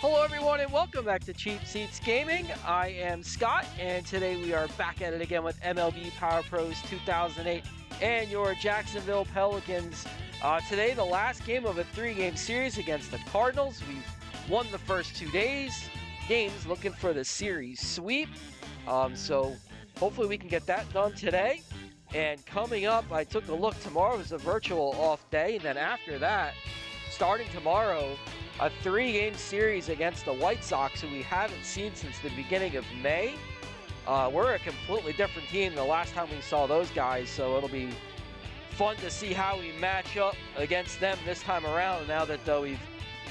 Hello everyone and welcome back to Cheap Seats Gaming. I am Scott and today we are back at it again with MLB Power Pros 2008 and your Jacksonville Pelicans. Today the last game of a 3-game series against the Cardinals. We've won the first 2 games looking for the series sweep. So hopefully we can get that done today. And coming up, I took a look, tomorrow is a virtual off day, and then after that, starting tomorrow, a 3-game series against the White Sox, who we haven't seen since the beginning of May. We're a completely different team than the last time we saw those guys, so it'll be fun to see how we match up against them this time around, now that we've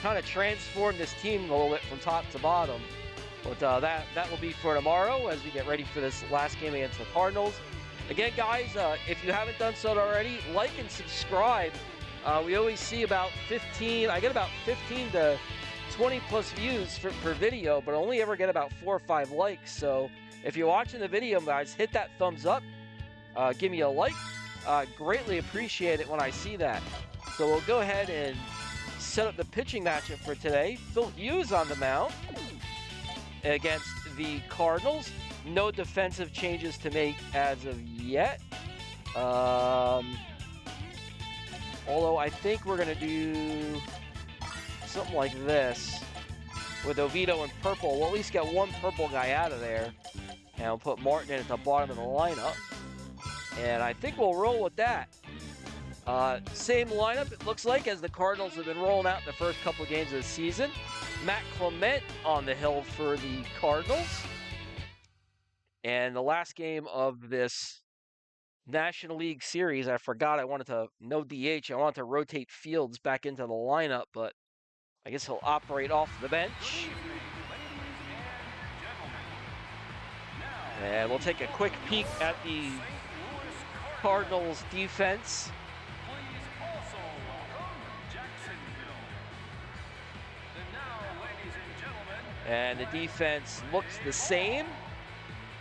kind of transformed this team a little bit from top to bottom. But that will be for tomorrow as we get ready for this last game against the Cardinals. Again, guys, if you haven't done so already, like and subscribe. We always see about 15, I get about 15 to 20 plus views per video, but only ever get about 4 or 5 likes. So if you're watching the video, guys, hit that thumbs up. Give me a like. Greatly appreciate it when I see that. So we'll go ahead and set up the pitching matchup for today. Phil Hughes on the mound against the Cardinals. No defensive changes to make as of yet. Although I think we're going to do something like this with Oviedo in purple. We'll at least get one purple guy out of there. And we'll put Martin in at the bottom of the lineup. And I think we'll roll with that. Same lineup, it looks like, as the Cardinals have been rolling out in the first couple of games of the season. Matt Clement on the hill for the Cardinals. And the last game of this National League Series, I forgot I wanted to, no DH, I wanted to rotate Fields back into the lineup, but I guess he'll operate off the bench. And we'll take a quick peek at the Cardinals defense. And the defense looks the same.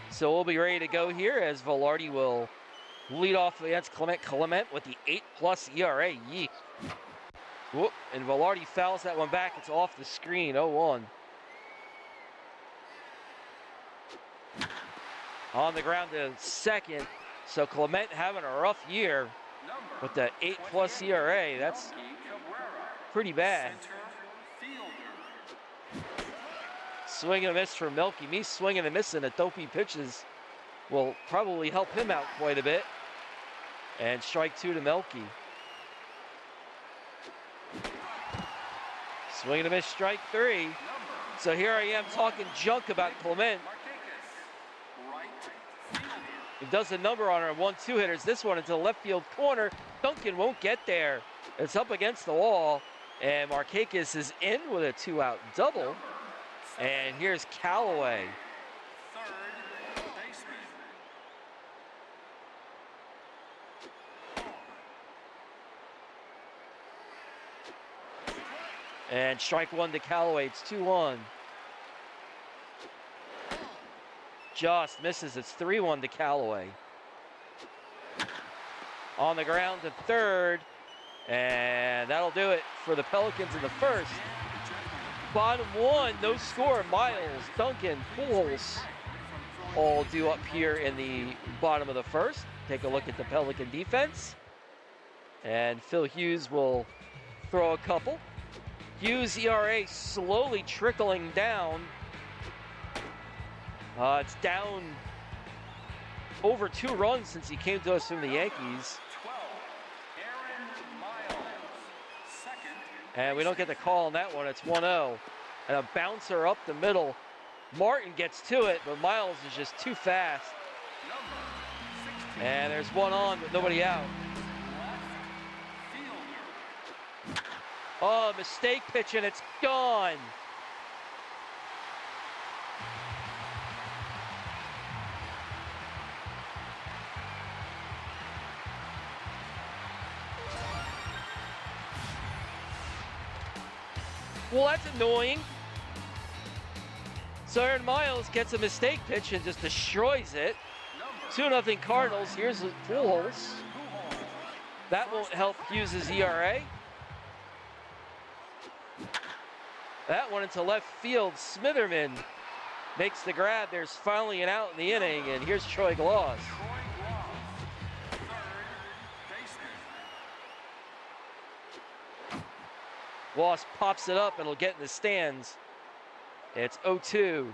So we'll be ready to go here as Velarde will lead off against Clement. Clement with the 8+ ERA. Yeet. Whoop. And Velarde fouls that one back. It's off the screen. 0-1. On the ground to second. So Clement having a rough year with the 8+ ERA. That's pretty bad. Swing and a miss for Melky. Me swinging and missing at dopey pitches will probably help him out quite a bit. And strike 2 to Melky. Swing and a miss, strike 3. So here I am talking junk about Clement. He does a number on our 1-2 hitters. This one into the left field corner. Duncan won't get there. It's up against the wall. And Markakis is in with a 2-out double. And here's Callaway. And strike 1 to Callaway. It's 2-1. Just misses. It's 3-1 to Callaway. On the ground to third. And that'll do it for the Pelicans in the first. Bottom 1, no score. Miles, Duncan, Pujols all due up here in the bottom of the first. Take a look at the Pelican defense. And Phil Hughes will throw a couple. Hughes' ERA slowly trickling down. It's down over 2 runs since he came to us from the Yankees. And we don't get the call on that one. It's 1-0. And a bouncer up the middle. Martin gets to it, but Miles is just too fast. And there's one on, but nobody out. Oh, mistake pitch, and it's gone. Well, that's annoying. So Aaron Miles gets a mistake pitch and just destroys it. 2-0 Cardinals. Here's the Pujols. That won't help Hughes' ERA. That one into left field. Smitherman makes the grab. There's finally an out in the inning, and here's Troy Gloss. Gloss pops it up, and it'll get in the stands. It's 0-2.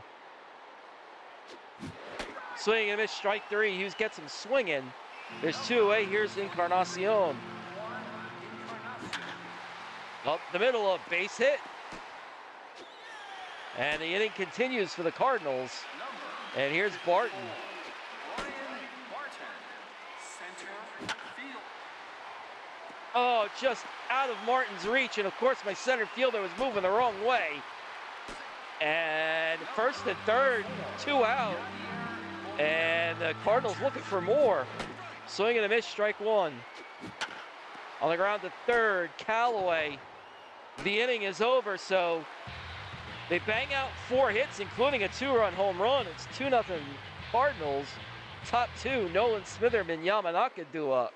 Swing and miss, strike three. Hughes gets him swinging. There's two away. Here's Encarnacion. Up the middle, a base hit. And the inning continues for the Cardinals. And here's Barton. Oh, just out of Martin's reach. And of course, my center fielder was moving the wrong way. And first and third, two out. And the Cardinals looking for more. Swing and a miss, strike one. On the ground to third, Callaway. The inning is over, so they bang out 4 hits, including a 2-run home run. It's 2-0 Cardinals. Top two, Nolan Smitherman, Yamanaka do up.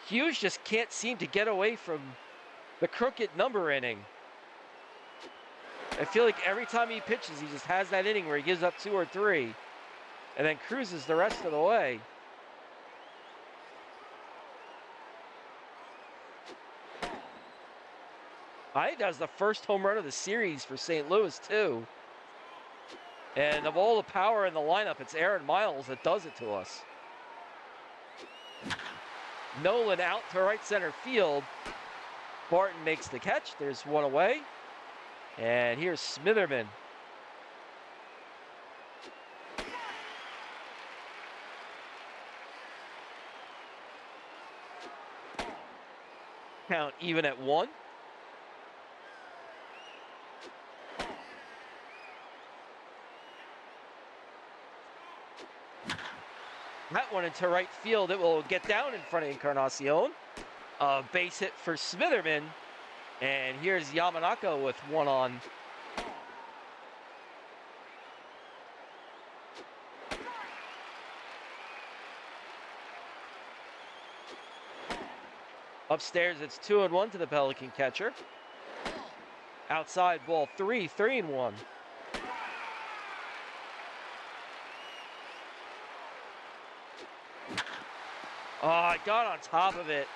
Hughes just can't seem to get away from the crooked number inning. I feel like every time he pitches, he just has that inning where he gives up 2 or 3 and then cruises the rest of the way. I think that was the first home run of the series for St. Louis, too. And of all the power in the lineup, it's Aaron Miles that does it to us. Nolan out to right center field. Barton makes the catch. There's one away. And here's Smitherman. Count even at 1. That one into right field. It will get down in front of Encarnacion. A base hit for Smitherman. And here's Yamanaka with one on. Upstairs, it's 2-1 to the Pelican catcher. Outside, ball 3, 3-1. Oh, I got on top of it.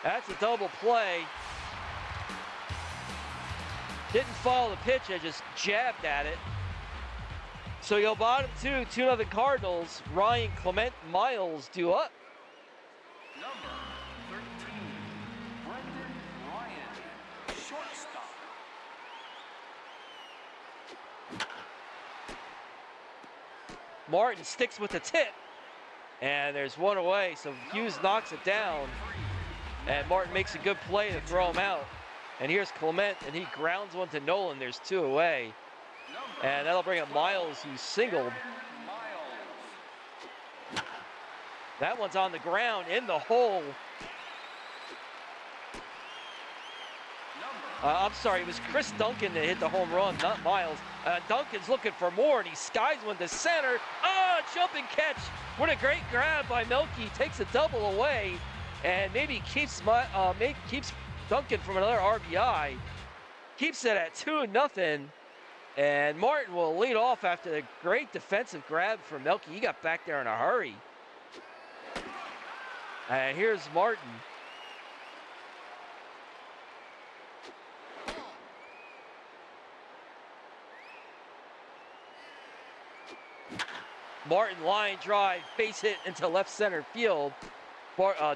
That's a double play. Didn't follow the pitch, I just jabbed at it. So you'll bottom 2, 2-0 Cardinals. Ryan, Clement, Miles do up. Number 13, Brendan Ryan, shortstop. Martin sticks with the tip. And there's one away, so Hughes knocks it down. And Martin makes a good play to throw him out. And here's Clement, and he grounds one to Nolan. There's 2 away. And that'll bring up Miles, who singled. That one's on the ground, in the hole. I'm sorry, it was Chris Duncan that hit the home run, not Miles. Duncan's looking for more, and he skies one to center. Oh, jumping catch. What a great grab by Melky. Takes a double away, and maybe keeps Duncan from another RBI. Keeps it at 2-0, and Martin will lead off after the great defensive grab from Melky. He got back there in a hurry. And here's Martin. Martin line drive, base hit into left center field.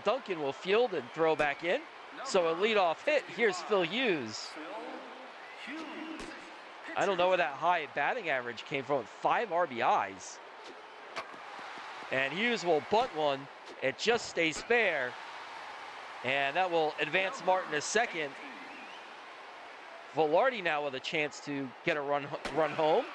Duncan will field and throw back in. So a leadoff hit. Here's Phil Hughes. I don't know where that high batting average came from. 5 RBIs. And Hughes will bunt one. It just stays fair. And that will advance Martin to second. Velarde now with a chance to get a run home.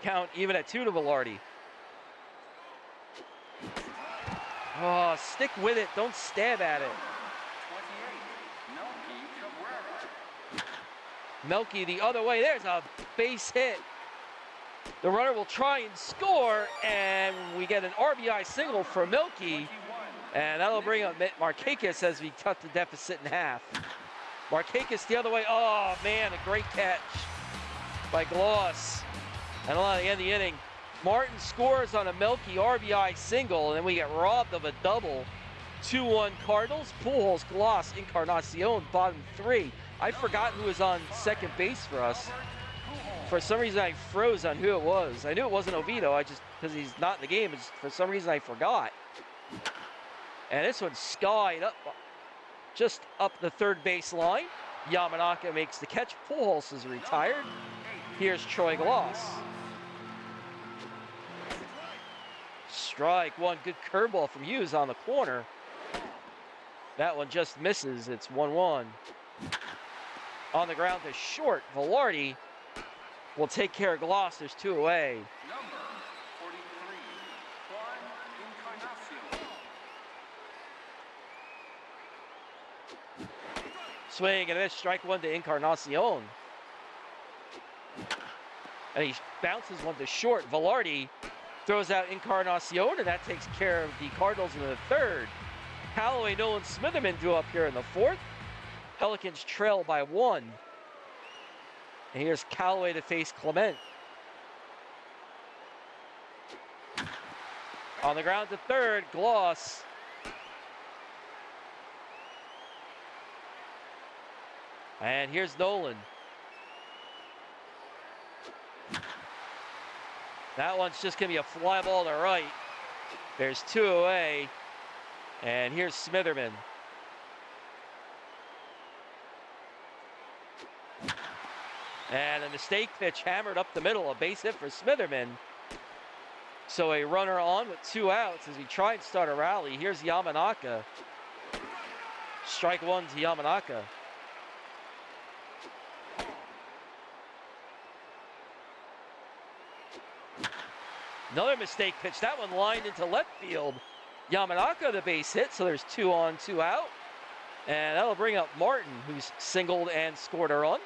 Count even at 2 to Velarde. Oh, stick with it. Don't stab at it. Melky the other way. There's a base hit. The runner will try and score, and we get an RBI single for Melky, and that'll bring up Markakis as we cut the deficit in half. Markakis the other way. Oh, man, a great catch by Gloss. And at the end of the inning, Martin scores on a Melky RBI single, and then we get robbed of a double. 2-1 Cardinals. Pujols, Gloss, Encarnacion, bottom three. I forgot who was on second base for us. For some reason, I froze on who it was. I knew it wasn't Oviedo. Because he's not in the game. For some reason, I forgot. And this one's skied up, just up the third base line. Yamanaka makes the catch. Pujols is retired. Here's Troy Gloss. Strike one. Good curveball from Hughes on the corner. That one just misses. It's 1-1. On the ground to short. Velarde will take care of Gloss. There's two away. Number 43, Juan Encarnacion. Swing and a miss. Strike one to Encarnacion. And he bounces one to short. Velarde throws out Encarnacion, and that takes care of the Cardinals in the third. Callaway, Nolan, Smitherman drew up here in the fourth. Pelicans trail by 1. And here's Callaway to face Clement. On the ground to third, Gloss. And here's Nolan. That one's just going to be a fly ball to right. There's two away. And here's Smitherman. And a mistake pitch hammered up the middle. A base hit for Smitherman. So a runner on with 2 outs as we try and start a rally. Here's Yamanaka. Strike one to Yamanaka. Another mistake pitch. That one lined into left field. Yamanaka the base hit, so there's 2 on, 2 out. And that'll bring up Martin, who's singled and scored a run.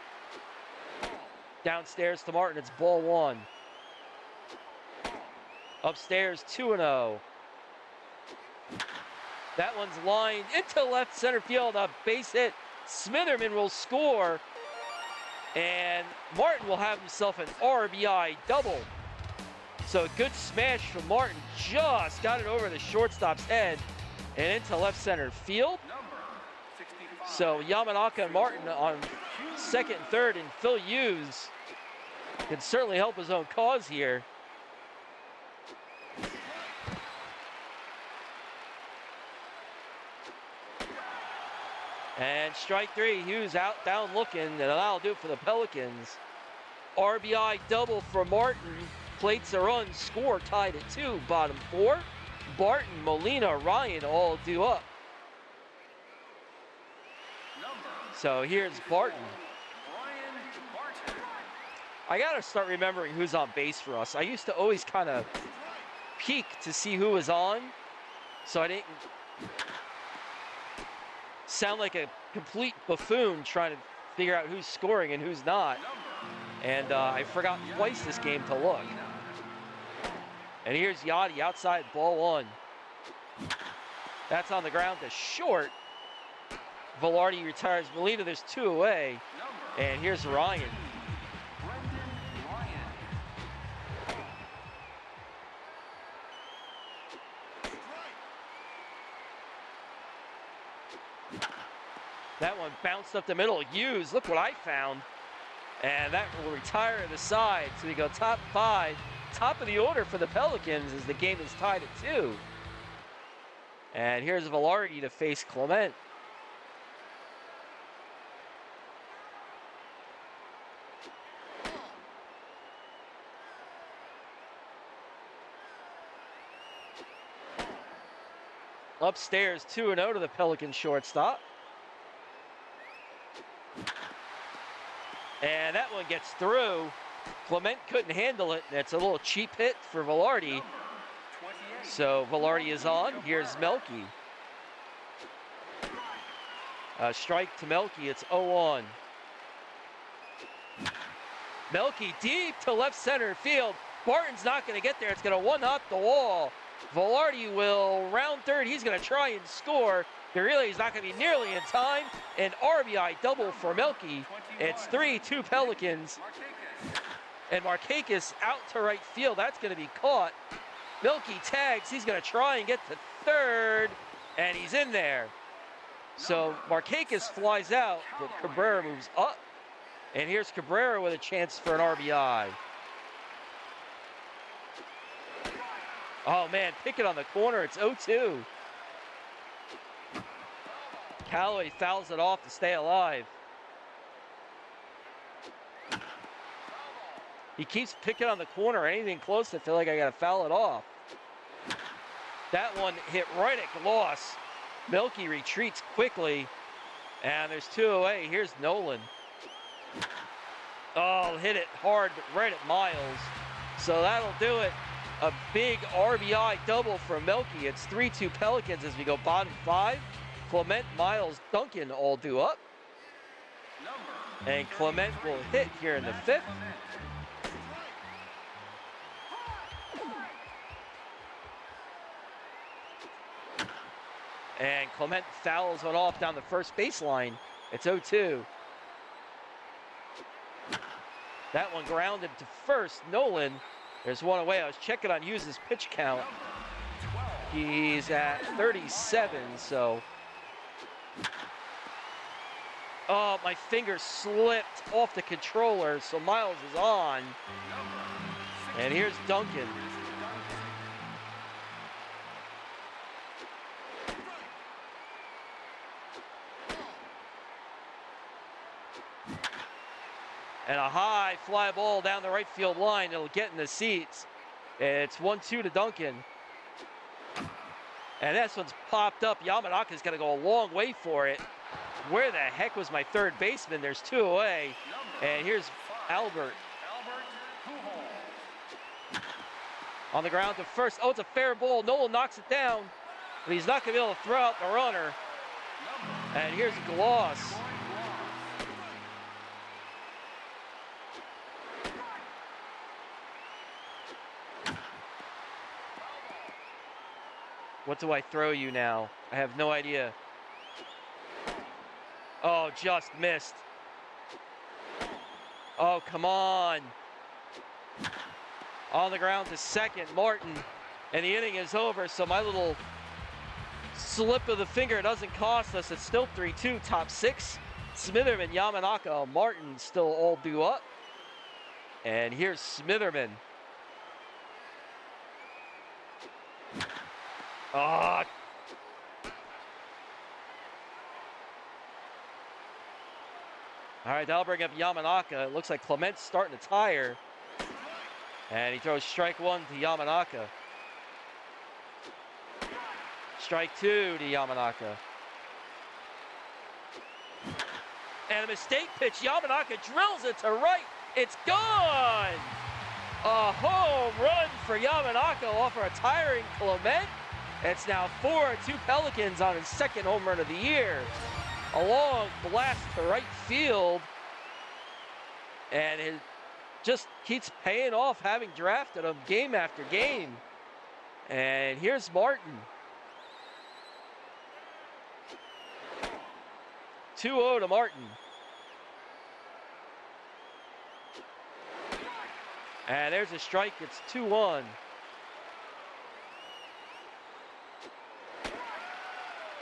Downstairs to Martin, it's ball 1. Upstairs, 2-0. That one's lined into left center field, a base hit. Smitherman will score, and Martin will have himself an RBI double. So a good smash from Martin, just got it over the shortstop's head and into left center field. So Yamanaka and Martin on second and third, and Phil Hughes can certainly help his own cause here. And strike 3, Hughes out, down looking, and that'll do it for the Pelicans. RBI double for Martin. Plates a run, score tied at 2, bottom 4. Barton, Molina, Ryan all due up. So here's Barton. I gotta start remembering who's on base for us. I used to always kind of peek to see who was on, so I didn't sound like a complete buffoon trying to figure out who's scoring and who's not. And I forgot twice this game to look. And here's Yachty outside, ball 1. That's on the ground to short. Velarde retires Molina, there's 2 away. And here's Ryan. That one bounced up the middle. Hughes, look what I found. And that will retire to the side. So we go top 5. Top of the order for the Pelicans as the game is tied at 2. And here's Velarde to face Clement. Upstairs, 2-0 to the Pelican shortstop. And that one gets through. Clement couldn't handle it. That's a little cheap hit for Velarde. So Velarde is on. Here's Melky. Strike to Melky. It's 0-1. Melky deep to left center field. Barton's not going to get there. It's going to one-hop the wall. Velarde will round third. He's going to try and score. Really, he's not going to be nearly in time. An RBI double for Melky. It's 3-2 Pelicans. And Markakis out to right field. That's going to be caught. Melky tags. He's going to try and get to third. And he's in there. So Markakis flies out, but Cabrera moves up. And here's Cabrera with a chance for an RBI. Oh, man, Pickett on the corner. It's 0-2. Callaway fouls it off to stay alive. He keeps Pickett on the corner. Anything close, I feel like I got to foul it off. That one hit right at Gloss. Melky retreats quickly. And there's two away. Here's Nolan. Oh, hit it hard, but right at Miles. So that'll do it. A big RBI double for Melky. It's 3-2 Pelicans as we go bottom five. Clement, Miles, Duncan all due up. And Clement will hit here in the fifth. And Clement fouls one off down the first baseline. It's 0-2. That one grounded to first. Nolan, there's one away. I was checking on Hughes' pitch count. He's at 37, so. Oh, my finger slipped off the controller, so Miles is on. And here's Duncan. And a high fly ball down the right field line. It'll get in the seats. It's 1-2 to Duncan. And this one's popped up. Yamanaka's going to go a long way for it. Where the heck was my third baseman? There's two away. And here's Albert. On the ground to first. Oh, it's a fair ball. Nolan knocks it down. But he's not going to be able to throw out the runner. And here's Gloss. What do I throw you now? I have no idea. Oh, just missed. Oh, come on. On the ground to second, Martin. And the inning is over, so my little slip of the finger doesn't cost us. It's still 3-2, top six. Smitherman, Yamanaka, Martin still all due up. And here's Smitherman. Ah. All right, that'll bring up Yamanaka. It looks like Clement's starting to tire. And he throws strike one to Yamanaka. Strike two to Yamanaka. And a mistake pitch. Yamanaka drills it to right. It's gone. A home run for Yamanaka off a retiring Clement. It's now 4-2 Pelicans on his second home run of the year. A long blast to right field. And it just keeps paying off, having drafted him game after game. And here's Martin. 2-0 to Martin. And there's a strike. It's 2-1.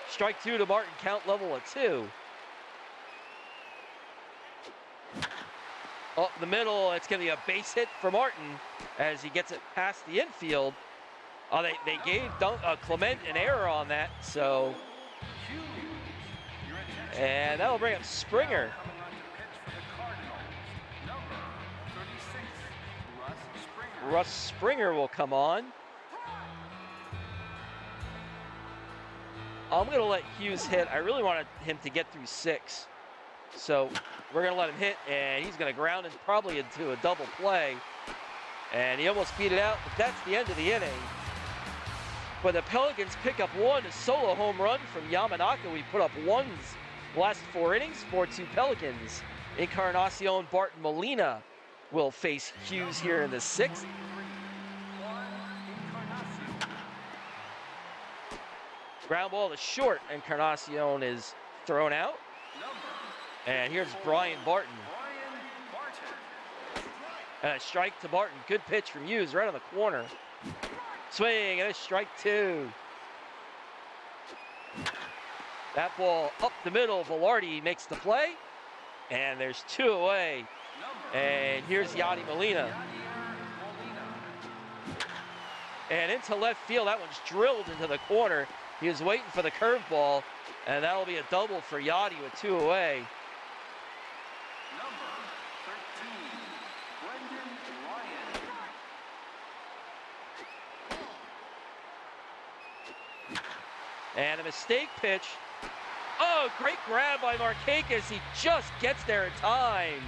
Strike two to Martin, count level at 2. Up the middle, it's going to be a base hit for Martin as he gets it past the infield. Oh, they gave Clement an error on that, so. And that'll bring up Springer. Russ Springer will come on. I'm going to let Hughes hit. I really wanted him to get through 6. So we're going to let him hit, and he's going to ground it probably into a double play. And he almost beat it out, but that's the end of the inning. But the Pelicans pick up one, a solo home run from Yamanaka. We put up ones last 4 innings, 4-2 Pelicans. Encarnacion Barton Molina will face Hughes here in the 6th. 1 Encarnacion. Ground ball to short. Encarnacion is thrown out. Number And here's Brian Barton. Brian Barton. And a strike to Barton. Good pitch from Hughes right on the corner. Swing and a strike 2. That ball up the middle. Velarde makes the play. And there's 2 away. And here's Yadi Molina. And into left field. That one's drilled into the corner. He was waiting for the curveball. And that'll be a double for Yadi with 2 away. Number 13, Brendan Ryan. And a mistake pitch. Oh, great grab by Markakis. He just gets there in time.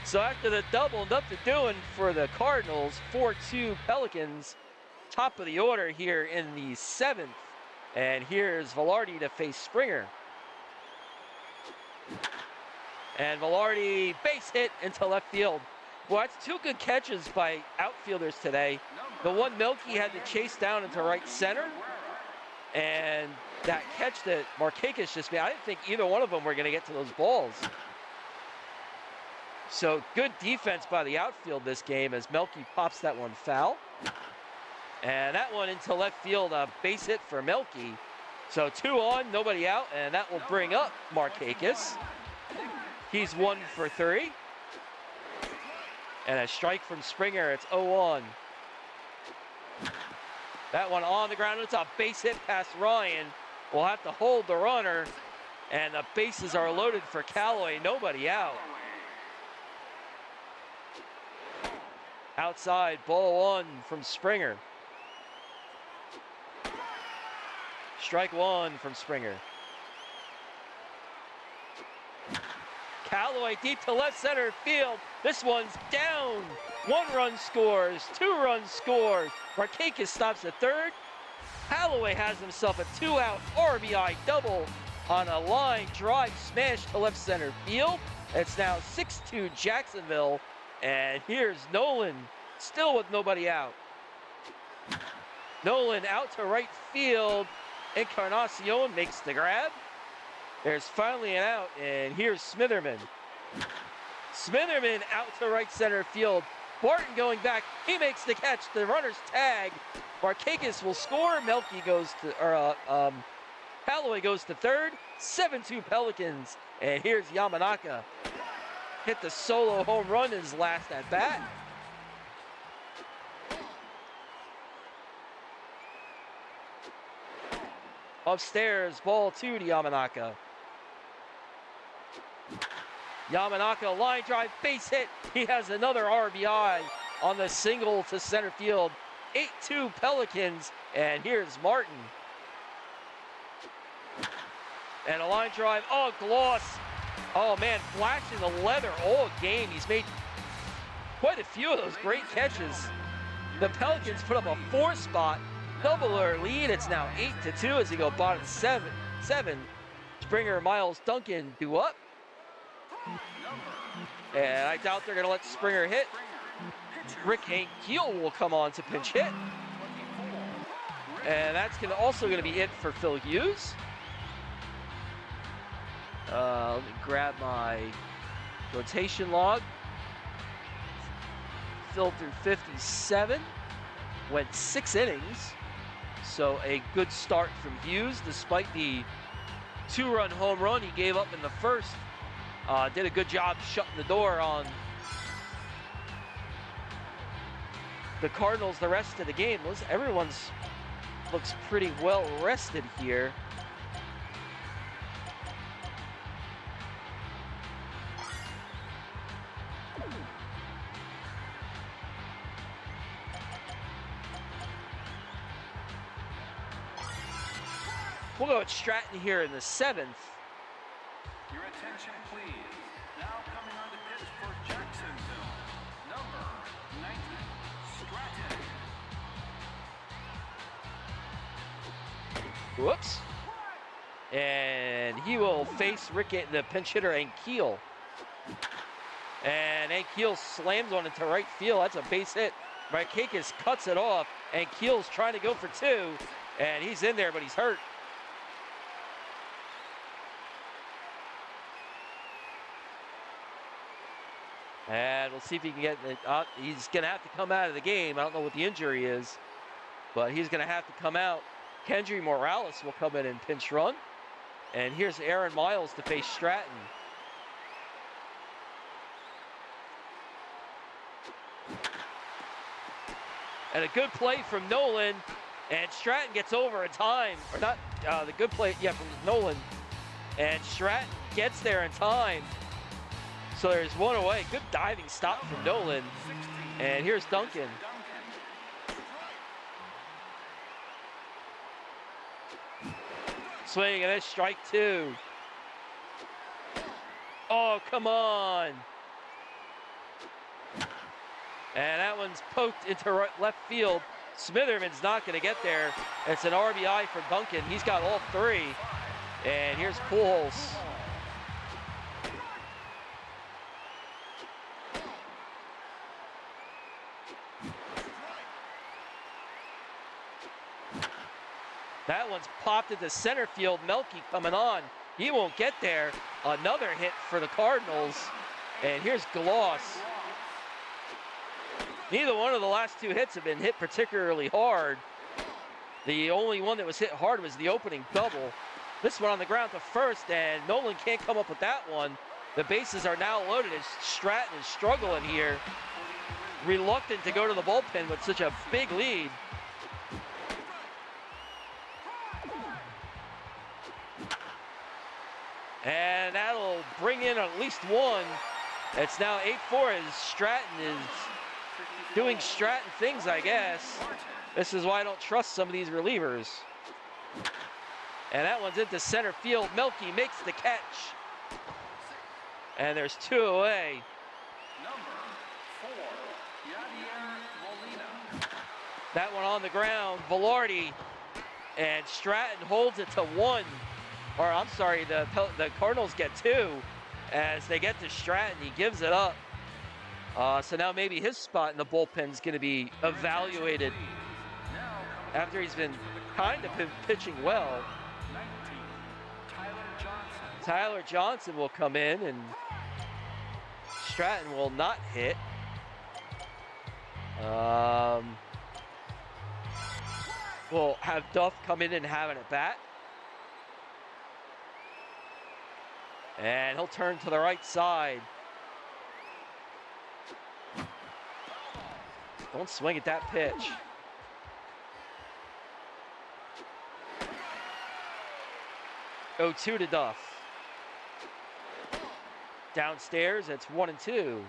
So after the double, nothing doing for the Cardinals. 4-2 Pelicans. Top of the order here in the 7th. And here's Velarde to face Springer. And Velarde base hit into left field. Well, that's 2 good catches by outfielders today. The one Milky had to chase down into right center. And that catch that Markakis just made, I didn't think either one of them were going to get to those balls. So good defense by the outfield this game as Melky pops that one foul. And that one into left field, a base hit for Melky. So 2 on, nobody out, and that will bring up Markakis. He's 1 for 3. And a strike from Springer, it's 0-1. That one on the ground, it's a base hit past Ryan. We'll have to hold the runner, and the bases are loaded for Callaway, nobody out. Outside, ball 1 from Springer. Strike 1 from Springer. Callaway deep to left center field. This one's down. 1 run scores, 2 runs scored. Markakis stops at third. Callaway has himself a 2-out RBI double on a line drive smash to left center field. It's now 6-2 Jacksonville. And here's Nolan, still with nobody out. Nolan out to right field. Encarnacion makes the grab. There's finally an out, and here's Smitherman. Smitherman out to right center field. Barton going back. He makes the catch. The runner's tag. Markakis will score. Melky goes to, Callaway goes to third. 7-2 Pelicans. And here's Yamanaka. Hit the solo home run in his last at bat. Upstairs, ball 2 to Yamanaka. Yamanaka, line drive, base hit. He has another RBI on the single to center field. 8-2 Pelicans, and here's Martin. And a line drive, oh, gloss. Oh, man, flashing the leather all game. He's made quite a few of those great catches. The Pelicans put up a 4-spot. Double their lead. It's now 8-2 as they go bottom 7. Springer, Miles, Duncan do up. And I doubt they're going to let Springer hit. Rick Ankiel will come on to pinch hit. And that's also going to be it for Phil Hughes. Let me grab my rotation log. Phil through 57. Went 6 innings. So a good start from Hughes, despite the 2-run home run he gave up in the first. Did a good job shutting the door on the Cardinals the rest of the game. Everyone's looks pretty well rested here. We'll go with Stratton here in the 7th. Your attention, please. Now coming on to pitch for Jacksonville, number 90, Stratton. Whoops. And he will face the pinch hitter Ankiel. And then Keel slams one into right field. That's a base hit. Markakis cuts it off, and Keel's trying to go for two, and he's in there, but he's hurt. And we'll see if he can get it up. He's going to have to come out of the game. I don't know what the injury is, but he's going to have to come out. Kendry Morales will come in and pinch run. And here's Aaron Miles to face Stratton. And a good play from Nolan. And Stratton gets over in time. Or not, the good play, yeah, from Nolan. And Stratton gets there in time. So there's one away. Good diving stop from Nolan. And here's Duncan. Swing and a strike two. Oh, come on. And that one's poked into left field. Smitherman's not going to get there. It's an RBI for Duncan. He's got all three. And here's Pujols. That one's popped into center field. Melky coming on. He won't get there. Another hit for the Cardinals. And here's Gloss. Neither one of the last two hits have been hit particularly hard. The only one that was hit hard was the opening double. This one on the ground to first, and Nolan can't come up with that one. The bases are now loaded as Stratton is struggling here. Reluctant to go to the bullpen with such a big lead. And that'll bring in at least one. It's now 8-4 as Stratton is doing Stratton things, I guess. This is why I don't trust some of these relievers. And that one's into center field. Melky makes the catch. And there's two away. That one on the ground. Velarde. And Stratton holds it to one. Or I'm sorry, the Cardinals get two. As they get to Stratton, he gives it up. So now maybe his spot in the bullpen is going to be evaluated after he's been kind of pitching well. Tyler Johnson will come in, and Stratton will not hit. We'll have Duff come in and have an at-bat. And he'll turn to the right side. Don't swing at that pitch. Oh, 2 to Duff. Downstairs, it's 1-2.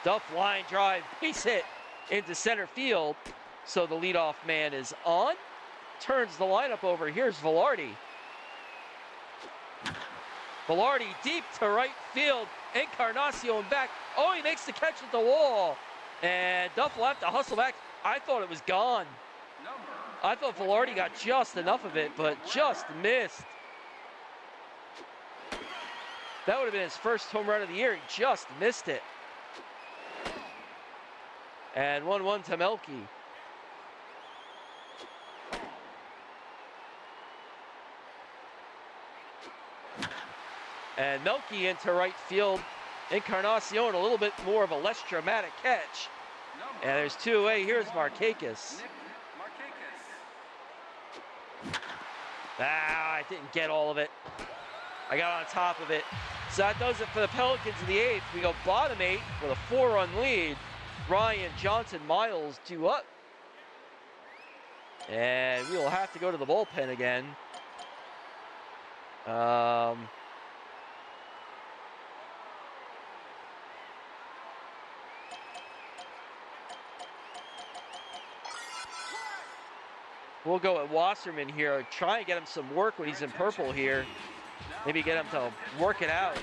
Duff line drive, base hit into center field. So the leadoff man is on. Turns the lineup over. Here's Velarde. Velarde deep to right field. Encarnacion back. Oh, he makes the catch at the wall. And Duff will have to hustle back. I thought it was gone. I thought Velarde got just enough of it, but just missed. That would have been his first home run of the year. He just missed it. And 1-1 to Melky. And Melky into right field. Encarnacion, a little bit more of a less dramatic catch. And there's two away. Here's Markakis. I didn't get all of it. I got on top of it. So that does it for the Pelicans in the 8th. We go bottom 8 with a 4-run lead. Ryan, Johnson, Miles, 2 up. And we will have to go to the bullpen again. We'll go at Wasserman here. Try and get him some work when he's in purple here. Maybe get him to work it out.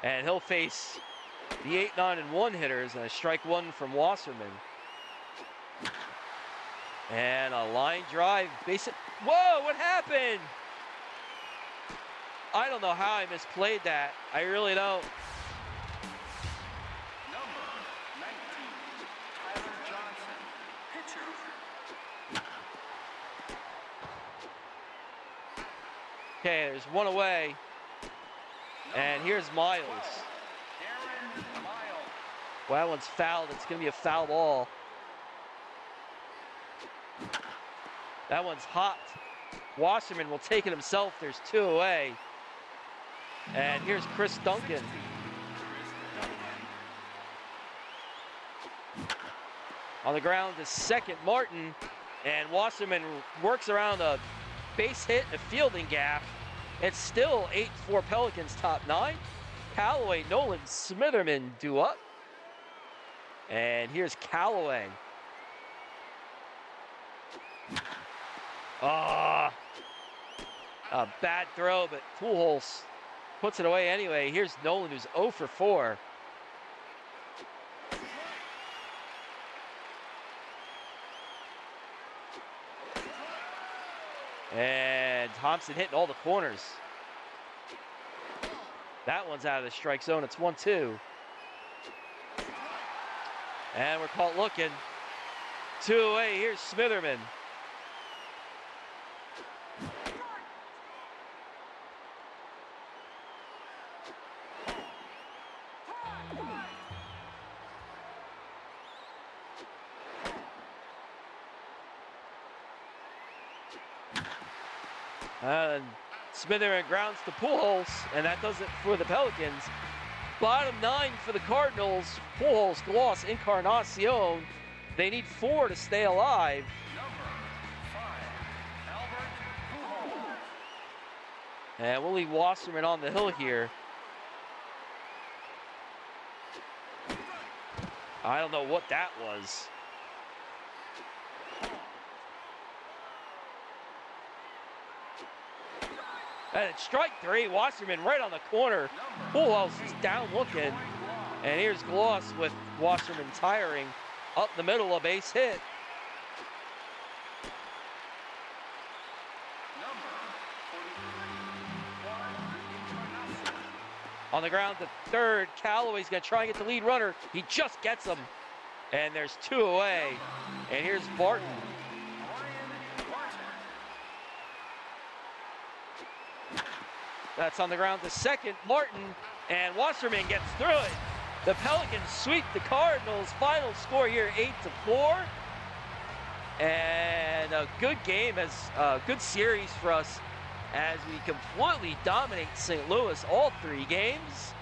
And he'll face the 8, 9, and 1 hitters, and a strike 1 from Wasserman. And a line drive, base hit. Whoa, what happened? I don't know how I misplayed that. I really don't. Number 19, Tyler Johnson, pitcher. Okay, there's one away. And here's Miles. Aaron Miles. Well, that one's fouled. It's going to be a foul ball. That one's hot. Wasserman will take it himself. There's 2 away. And here's Chris Duncan. On the ground to second, Martin. And Wasserman works around a base hit and a fielding gap. It's still 8-4 Pelicans top 9. Callaway, Nolan, Smitherman do up. And here's Callaway. A bad throw, but Pujols puts it away anyway. Here's Nolan, who's 0 for 4. And Thompson hitting all the corners. That one's out of the strike zone. It's 1-2. And we're caught looking. 2 away. Here's Smitherman. And Smitherman grounds to Pujols, and that does it for the Pelicans. Bottom 9 for the Cardinals. Pujols, Gloss, Encarnacion. They need 4 to stay alive. Number 5, Albert Pujols. And we'll leave Wasserman on the hill here. I don't know what that was. And it's strike 3, Wasserman right on the corner. Pujols is down looking. And here's Gloss with Wasserman tiring up the middle, a base hit. On the ground to third, Callaway's gonna try and get the lead runner. He just gets him. And there's 2 away. And here's Barton. That's on the ground to second, Martin, and Wasserman gets through it. The Pelicans sweep the Cardinals. Final score here, 8-4. And a good game, as a good series for us as we completely dominate St. Louis all 3 games.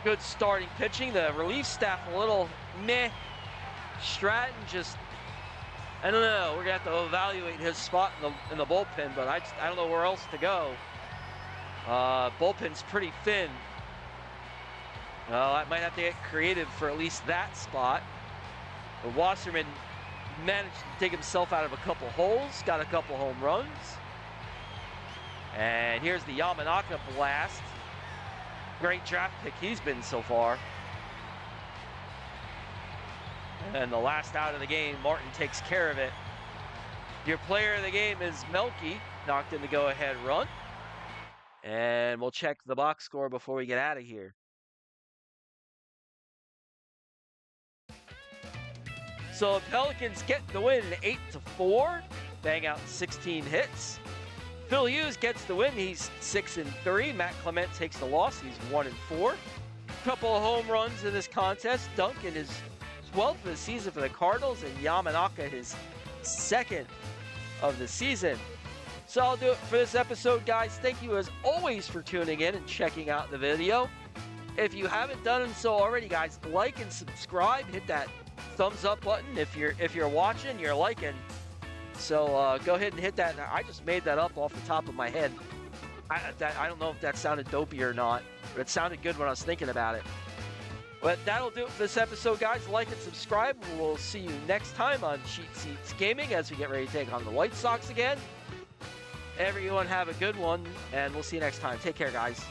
Good starting pitching. The relief staff a little meh. Stratton just, I don't know. We're gonna have to evaluate his spot in the bullpen, but I don't know where else to go. Bullpen's pretty thin. I might have to get creative for at least that spot. But Wasserman managed to dig himself out of a couple holes, got a couple home runs. And here's the Yamanaka blast. Great draft pick he's been so far. And the last out of the game, Martin takes care of it. Your player of the game is Melky, knocked in the go-ahead run. And we'll check the box score before we get out of here. So the Pelicans get the win 8-4, bang out 16 hits. Phil Hughes gets the win, he's 6-3. Matt Clement takes the loss, he's 1-4. Couple of home runs in this contest. Duncan is 12th of the season for the Cardinals, and Yamanaka his 2nd of the season. So I'll do it for this episode, guys. Thank you as always for tuning in and checking out the video. If you haven't done so already, guys, like and subscribe. Hit that thumbs up button if you're watching, you're liking. So go ahead and hit that. I just made that up off the top of my head. I don't know if that sounded dopey or not, but it sounded good when I was thinking about it. But that'll do it for this episode, guys. Like and subscribe. We'll see you next time on Cheap Seats Gaming as we get ready to take on the White Sox again. Everyone have a good one, and we'll see you next time. Take care, guys.